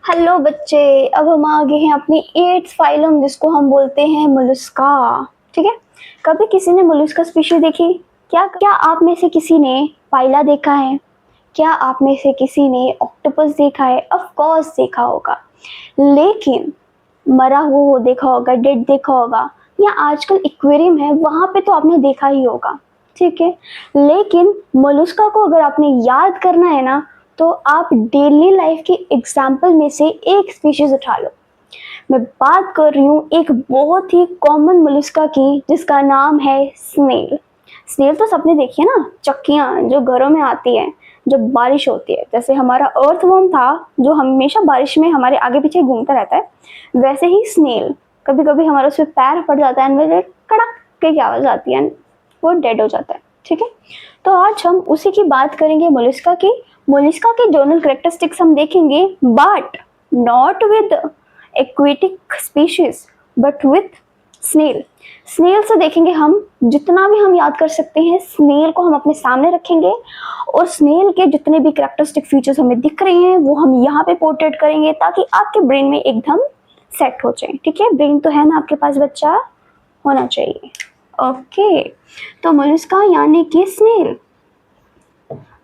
Hello बच्चे। अब हम आ गए हैं अपनी 8th फाइलम जिसको हम बोलते हैं मोलस्का। ठीक है। कभी किसी ने मोलस्का स्पीशीज देखी? क्या क्या आप में से किसी ने पाइला देखा है? क्या आप में से किसी ने ऑक्टोपस देखा है? ऑफ कोर्स देखा होगा, लेकिन मरा हुआ देखा होगा, डेड देखा होगा, या आजकल एक्वेरियम है वहां पे तो आपने देखा ही होगा। ठीक है। लेकिन मोलस्का को अगर आपने याद करना है ना, तो आप डेली लाइफ के एग्जाम्पल में से एक स्पीशीज उठा लो। मैं बात कर रही हूँ एक बहुत ही कॉमन मोलस्का की जिसका नाम है स्नेल। स्नेल तो सबने देखी है ना, चक्कियाँ जो घरों में आती है जब बारिश होती है। जैसे हमारा अर्थवर्म था जो हमेशा बारिश में हमारे आगे पीछे घूमता रहता है, वैसे ही स्नेल कभी कभी हमारा उस पर पैर पड़ जाता है एंड कड़क की आवाज आती है, वो डेड हो जाता है। ठीक है। तो आज हम उसी की बात करेंगे, मोलस्का की। मोलस्का के जनरल कैरेक्टरिस्टिक्स हम देखेंगे, but not with aquatic species but with snail. Snail से देखेंगे हम, जितना भी हम याद कर सकते हैं स्नेल को हम अपने सामने रखेंगे, और स्नेल के जितने भी कैरेक्टरिस्टिक फीचर्स हमें दिख रहे हैं वो हम यहाँ पे पोर्ट्रेट करेंगे ताकि आपके ब्रेन में एकदम सेट हो जाए। ठीक है। ब्रेन तो है ना आपके पास, बच्चा होना चाहिए। ओके। तो मोलस्का यानी कि स्नेल।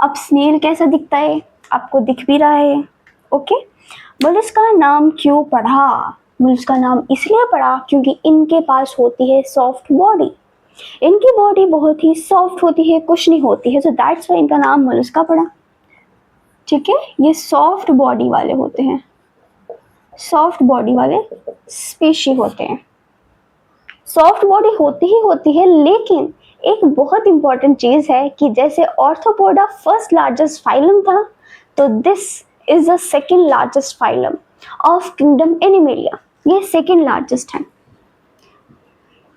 अब स्नेल कैसा दिखता है? आपको दिख भी रहा है। ओके। मोलस्का नाम क्यों पड़ा? मोलस्का नाम इसलिए पड़ा क्योंकि इनके पास होती है सॉफ्ट बॉडी। इनकी बॉडी बहुत ही सॉफ्ट होती है, कुछ नहीं होती है, सो दैट्स व्हाई इनका नाम मोलस्का पड़ा। ठीक है। ये सॉफ्ट बॉडी वाले होते हैं, सॉफ्ट बॉडी वाले स्पीशी होते हैं। सॉफ्ट बॉडी होती ही होती है, लेकिन एक बहुत इंपॉर्टेंट चीज है कि जैसे ऑर्थोपोडा फर्स्ट लार्जेस्ट फाइलम था, तो this is the second largest phylum of kingdom animalia. ये सेकंड लार्जेस्ट है,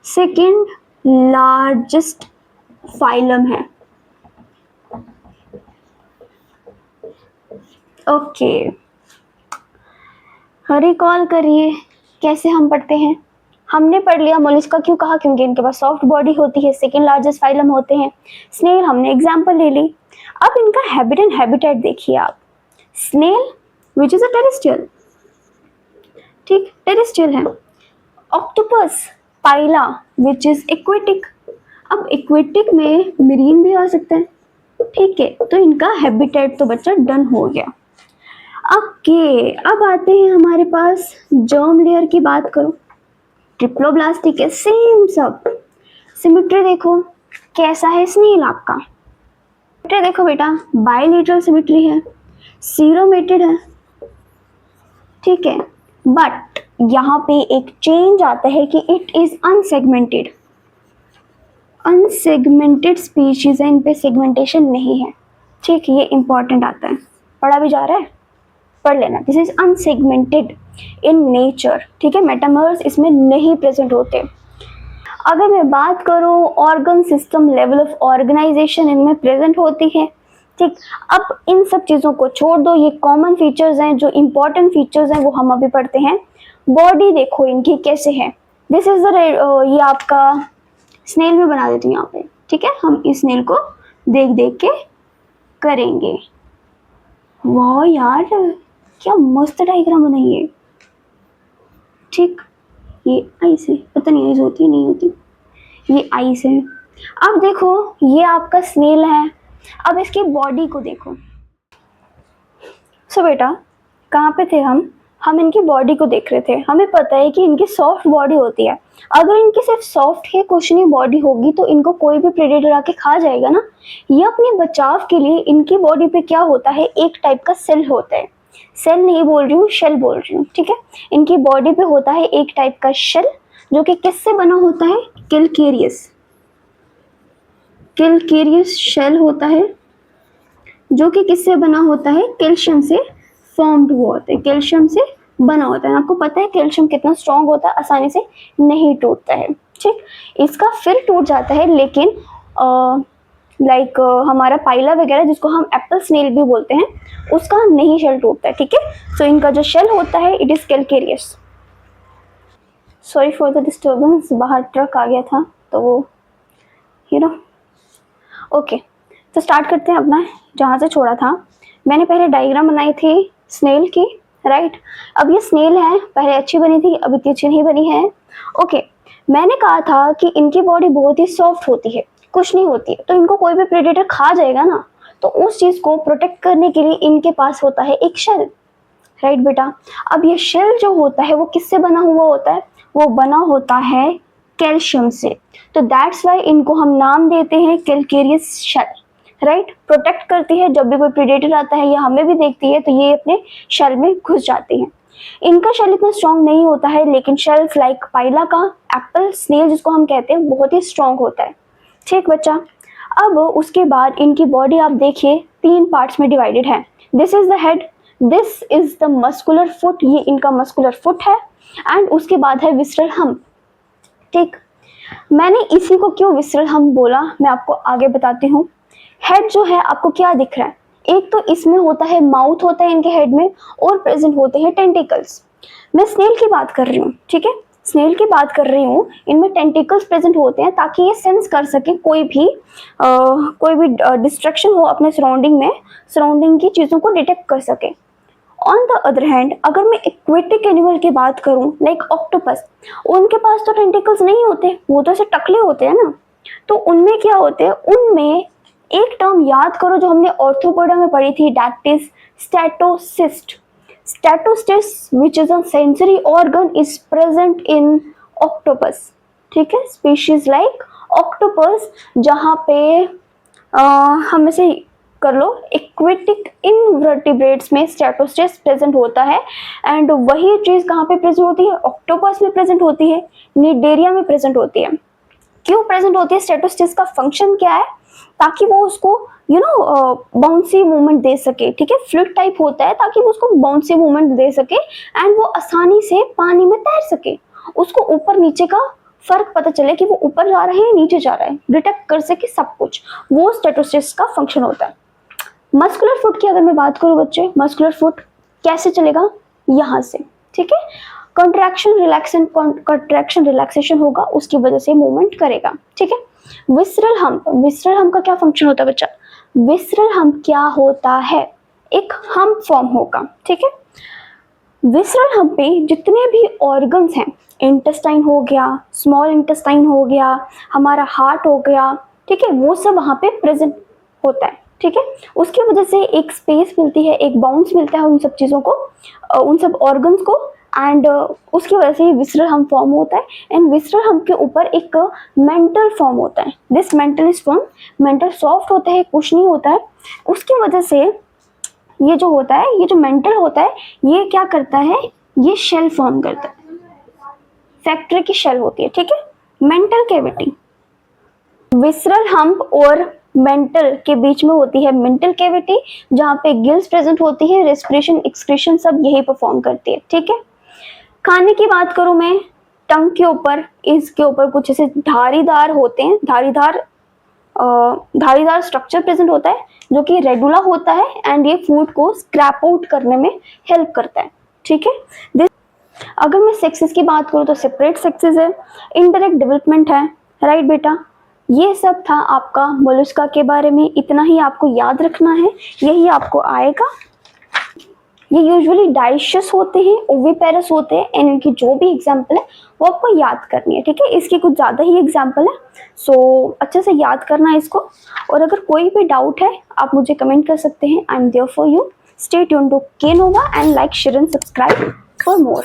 सेकंड लार्जेस्ट फाइलम है। ओके। रिकॉल करिए कैसे हम पढ़ते हैं। हमने पढ़ लिया मोलस्का क्यों कहा, क्योंकि इनके पास सॉफ्ट बॉडी होती है, सेकंड लार्जेस्ट फाइलम होते हैं। स्नेल हमने एग्जांपल ले ली। अब इनका हैबिट एंड हैबिटेट देखिए आप। Snail which is a terrestrial, ठीक, टेरेस्ट्रियल है। Octopus, Pila which is aquatic. अब एक्वेटिक में मरीन भी आ सकता है। ठीक है। तो इनका हैबिटेट तो बच्चा डन हो गया। ओके। अब आते हैं हमारे पास जर्म लेयर की बात करो। ट्रिप्लोब्लास्टिक है, सेम सब। सिमेट्री देखो कैसा है स्नेल आपका। सिमेट्री देखो बेटा, बायलेटरल सिमेट्री है, सीरोमेटेड है। ठीक है। बट यहाँ पे एक चेंज आता है कि it is unsegmented. Unsegmented species है, इन पे सेगमेंटेशन नहीं है। ठीक, ये इंपॉर्टेंट आता है, पढ़ा भी जा रहा है, पढ़ लेना। This is unsegmented in nature. ठीक है। मेटामर्स इसमें नहीं प्रेजेंट होते। अगर मैं बात करूं organ system level of organisation इनमें प्रेजेंट होती है। ठीक। अब इन सब चीज़ों को छोड़ दो, ये कॉमन फीचर्स हैं, जो इंपॉर्टेंट फीचर्स हैं वो हम अभी पढ़ते हैं। बॉडी देखो इनकी कैसे है। दिस इज द ये आपका स्नेल में बना देती हूँ यहाँ पे। ठीक है। हम इस स्नेल को देख देख के करेंगे। वाह यार, क्या मस्त डायग्राम बनाई है। ठीक। ये आइस है, पता नहीं आइस होती है नहीं होती, ये आइस है। अब देखो ये आपका स्नेल है। अब इसकी बॉडी को देखो। सो बेटा कहाँ पे थे हम इनकी बॉडी को देख रहे थे। हमें पता है कि इनकी सॉफ्ट बॉडी होती है। अगर इनकी सिर्फ सॉफ्ट है कुशनी बॉडी होगी तो इनको कोई भी प्रेडेटर आके खा जाएगा ना। ये अपने बचाव के लिए इनकी बॉडी पे क्या होता है, एक टाइप का सेल होता है। सेल नहीं बोल रही हूँ, शेल बोल रही हूँ। ठीक है। इनकी बॉडी पे होता है एक टाइप का शेल, जो कि किससे बना होता है, कैलकेरियस। कैलकेरियस शेल होता है जो कि किससे बना होता है, कैल्शियम से फॉर्म्ड हुआ होता है, कैल्शियम से बना होता है। आपको पता है कैल्शियम कितना स्ट्रॉन्ग होता है, आसानी से नहीं टूटता है। ठीक। इसका फिर टूट जाता है, लेकिन लाइक हमारा पाइला वगैरह जिसको हम एप्पल स्नेल भी बोलते हैं, उसका नहीं शेल टूटता है। ठीक है। सो इनका जो शेल होता है it is calcareous. Sorry for the disturbance, बाहर ट्रक आ गया था तो वो ओके। तो स्टार्ट करते हैं अपना जहाँ से छोड़ा था। मैंने पहले डायग्राम बनाई थी स्नेल की, राइट। अब ये स्नेल है, पहले अच्छी बनी थी, अब इतनी अच्छी नहीं बनी है। ओके, मैंने कहा था कि इनकी बॉडी बहुत ही सॉफ्ट होती है, कुछ नहीं होती है, तो इनको कोई भी प्रेडेटर खा जाएगा ना, तो उस चीज को प्रोटेक्ट करने के लिए इनके पास होता है एक शेल, राइट बेटा। अब ये शेल जो होता है वो किससे बना हुआ होता है? वो बना होता है कैल्शियम से, तो दैट्स वाई इनको हम नाम देते हैं कैल्केरियस शेल, राइट। प्रोटेक्ट करती है, जब भी कोई प्रेडेटर आता है या हमें भी देखती है तो ये अपने शेल में घुस जाती है। इनका शेल इतना स्ट्रॉन्ग नहीं होता है, लेकिन शेल्स लाइक पाइला का एप्पल स्नेल जिसको हम कहते हैं बहुत ही स्ट्रॉन्ग होता है, ठीक बच्चा। अब उसके बाद इनकी बॉडी आप देखिए 3 पार्ट्स में डिवाइडेड है। This is the head, this is the muscular foot, ये इनका मस्कुलर फुट है, एंड उसके बाद है विसरल हम्प, ठीक। मैंने इसी को क्यों विसरल हम्प बोला मैं आपको आगे बताती हूँ। हेड जो है आपको क्या दिख रहा है? एक तो इसमें होता है माउथ होता है इनके हेड में, और प्रेजेंट होते हैं टेंटिकल्स। मैं स्नेल की बात कर रही हूँ, ठीक है, स्नेल की बात कर रही हूँ। इनमें टेंटिकल्स प्रेजेंट होते हैं ताकि ये सेंस कर सके कोई भी डिस्ट्रक्शन हो अपने सराउंडिंग में, सराउंडिंग की चीज़ों को डिटेक्ट कर सके। ऑन द अदर हैंड अगर मैं एक्वेटिक एनिमल की बात करूं लाइक ऑक्टोपस, उनके पास तो टेंटिकल्स नहीं होते, वो तो ऐसे टकले होते हैं ना, तो उनमें क्या होते हैं, उनमें एक टर्म याद करो जो हमने ऑर्थोपोडा में पढ़ी थी, that is statocyst. Statocyst which is a sensory organ is present in octopus, ठीक है, स्पीशीज लाइक ऑक्टोपस, जहाँ पे हम इसे कर लो एक्वेटिक इनवर्टिब्रेट्स में स्टेटोसिस्ट प्रेजेंट होता है, एंड वही चीज कहाँ पे प्रेजेंट होती है? ऑक्टोपस में प्रेजेंट होती है, निडेरिया में प्रेजेंट होती है। क्यों प्रेजेंट होती है? स्टेटोसिस्ट का फंक्शन क्या है? ताकि वो उसको बाउंसी मूवमेंट दे सके, ठीक है, फ्लूइड टाइप होता है ताकि वो उसको बाउंसी मूवमेंट दे सके एंड वो आसानी से पानी में तैर सके, उसको ऊपर नीचे का फर्क पता चले कि वो ऊपर जा रहे हैं नीचे जा रहा है, डिटेक्ट कर सके सब कुछ, वो स्टेटोसिस्ट का फंक्शन होता है। मस्कुलर फुट की अगर मैं बात करूं बच्चे, मस्कुलर फुट कैसे चलेगा? यहाँ से, ठीक है, कंट्रैक्शन रिलैक्सेशन होगा, उसकी वजह से मूवमेंट करेगा, ठीक है। विसरल हम्प का क्या फंक्शन होता है बच्चा? विसरल हम्प क्या होता है? एक हम्प फॉर्म होगा, ठीक है। विसरल हम्प पे जितने भी ऑर्गन्स हैं, इंटेस्टाइन हो गया, स्मॉल इंटेस्टाइन हो गया, हमारा हार्ट हो गया, ठीक है, वो सब वहाँ पे प्रेजेंट होता है, ठीक है। उसकी वजह से एक स्पेस मिलती है, एक बाउंस मिलता है उन सब चीज़ों को, उन सब ऑर्गन्स को, एंड उसकी वजह से विसरल हम्प फॉर्म होता है। एंड विसरल हम्प के ऊपर एक मेंटल फॉर्म होता है, this mental is form, mental soft होता है, कुछ नहीं होता है, उसकी वजह से ये जो होता है, ये जो मेंटल होता है, ये क्या करता है, ये शेल फॉर्म करता है, फैक्ट्री की शेल होती है, ठीक है। मेंटल कैविटी, विसरल हम्प और मेंटल के बीच में होती है मेंटल कैविटी, जहाँ पे गिल्स प्रेजेंट होती है, रेस्पिरेशन एक्सक्रीशन सब यही परफॉर्म करती है, ठीक है। खाने की बात करूं मैं, टंग के ऊपर, इसके ऊपर कुछ ऐसे धारीदार होते हैं, धारीदार स्ट्रक्चर प्रेजेंट होता है जो कि रेडुला होता है, एंड ये फूड को स्क्रैप आउट करने में हेल्प करता है, ठीक है। अगर मैं सेक्सेस की बात करूं तो सेपरेट सेक्सेस है, इनडायरेक्ट डेवलपमेंट है, राइट बेटा। ये सब था आपका मोलस्का के बारे में, इतना ही आपको याद रखना है, यही आपको आएगा। ये यूजुअली डाइशियस होते हैं, ओविपेरस होते हैं, एंड इनकी जो भी एग्जाम्पल है वो आपको याद करनी है, ठीक है। इसकी कुछ ज़्यादा ही एग्जाम्पल है, सो अच्छे से याद करना है इसको। और अगर कोई भी डाउट है आप मुझे कमेंट कर सकते हैं, I am there for you. Stay tuned to Kenova and like, share and subscribe for more.